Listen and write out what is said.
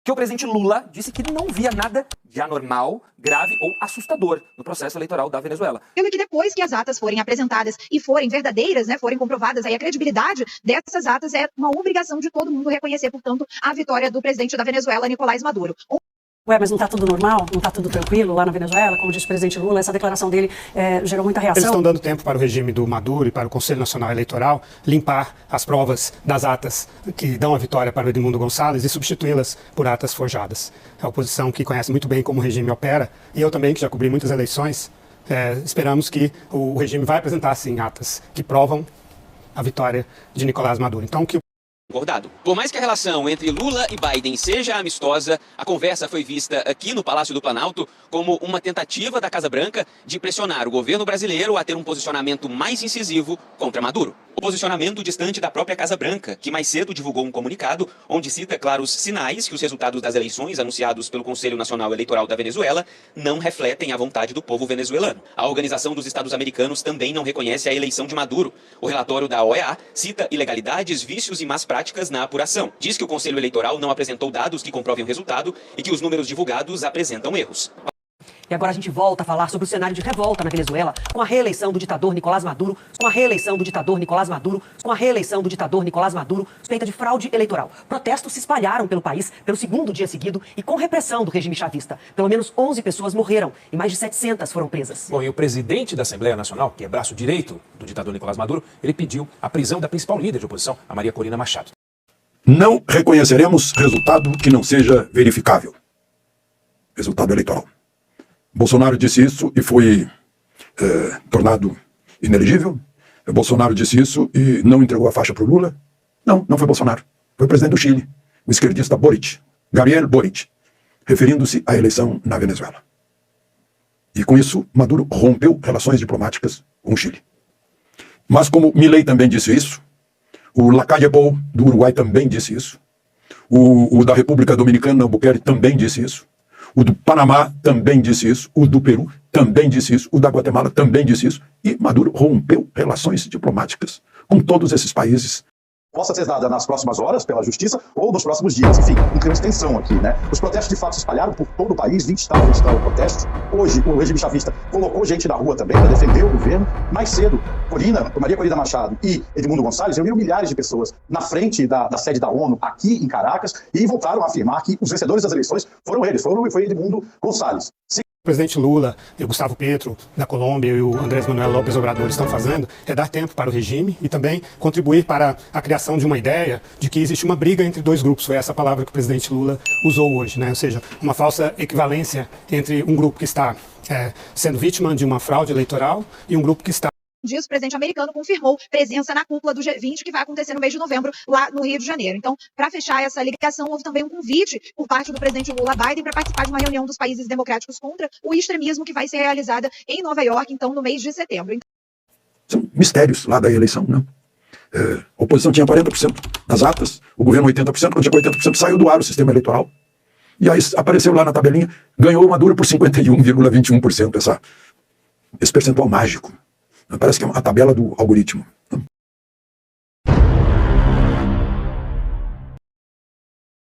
que o presidente Lula disse que não via nada de anormal, grave ou assustador no processo eleitoral da Venezuela. Pelo que depois que as atas forem apresentadas e forem verdadeiras, né, forem comprovadas, aí a credibilidade dessas atas é uma obrigação de todo mundo reconhecer, portanto, a vitória do presidente da Venezuela, Nicolás Maduro. Ué, mas não está tudo normal? Não está tudo tranquilo lá na Venezuela? Como disse o presidente Lula, essa declaração dele gerou muita reação. Eles estão dando tempo para o regime do Maduro e para o Conselho Nacional Eleitoral limpar as provas das atas que dão a vitória para o Edmundo Gonçalves e substituí-las por atas forjadas. É a oposição que conhece muito bem como o regime opera, e eu também, que já cobri muitas eleições, esperamos que o regime vai apresentar, sim, atas que provam a vitória de Nicolás Maduro. Então, que Concordado. Por mais que a relação entre Lula e Biden seja amistosa, a conversa foi vista aqui no Palácio do Planalto como uma tentativa da Casa Branca de pressionar o governo brasileiro a ter um posicionamento mais incisivo contra Maduro. O posicionamento distante da própria Casa Branca, que mais cedo divulgou um comunicado onde cita claros sinais que os resultados das eleições anunciados pelo Conselho Nacional Eleitoral da Venezuela não refletem a vontade do povo venezuelano. A Organização dos Estados Americanos também não reconhece a eleição de Maduro. O relatório da OEA cita ilegalidades, vícios e más práticas na apuração. Diz que o Conselho Eleitoral não apresentou dados que comprovem o resultado e que os números divulgados apresentam erros. E agora a gente volta a falar sobre o cenário de revolta na Venezuela, com a reeleição do ditador Nicolás Maduro, suspeita de fraude eleitoral. Protestos se espalharam pelo país pelo segundo dia seguido e com repressão do regime chavista. Pelo menos 11 pessoas morreram e mais de 700 foram presas. Bom, e o presidente da Assembleia Nacional, que é braço direito do ditador Nicolás Maduro, ele pediu a prisão da principal líder de oposição, a Maria Corina Machado. Não reconheceremos resultado que não seja verificável. Resultado eleitoral. Bolsonaro disse isso e foi tornado inelegível. Bolsonaro disse isso e não entregou a faixa para o Lula. Não foi Bolsonaro. Foi o presidente do Chile, o esquerdista Boric, Gabriel Boric, referindo-se à eleição na Venezuela. E com isso, Maduro rompeu relações diplomáticas com o Chile. Mas como Milei também disse isso, o Lacalle Pou do Uruguai também disse isso, o da República Dominicana, Albuquerque, também disse isso, o do Panamá também disse isso, o do Peru também disse isso, o da Guatemala também disse isso, e Maduro rompeu relações diplomáticas com todos esses países. Possa ser dada nas próximas horas pela justiça ou nos próximos dias. Enfim, um clima de tensão aqui, né? Os protestos de fato se espalharam por todo o país, 20 estados estão em protestos. Hoje, o regime chavista colocou gente na rua também para defender o governo. Mais cedo, Maria Corina Machado e Edmundo Gonçalves reuniram milhares de pessoas na frente da sede da ONU, aqui em Caracas, e voltaram a afirmar que os vencedores das eleições foram eles, foi Edmundo Gonçalves. o presidente Lula e o Gustavo Petro da Colômbia e o Andrés Manuel López Obrador estão fazendo é dar tempo para o regime e também contribuir para a criação de uma ideia de que existe uma briga entre dois grupos. Foi essa palavra que o presidente Lula usou hoje, né? Ou seja, uma falsa equivalência entre um grupo que está sendo vítima de uma fraude eleitoral e um grupo que está... Disso, o presidente americano confirmou presença na cúpula do G20, que vai acontecer no mês de novembro, lá no Rio de Janeiro. Então, para fechar essa ligação, houve também um convite por parte do presidente Lula Biden para participar de uma reunião dos países democráticos contra o extremismo, que vai ser realizada em Nova York, então, no mês de setembro. São mistérios lá da eleição, né? A oposição tinha 40% das atas, o governo 80%, quando chegou a 80% saiu do ar o sistema eleitoral. E aí apareceu lá na tabelinha, ganhou o Maduro por 51,21%, esse percentual mágico. Parece que é a tabela do algoritmo.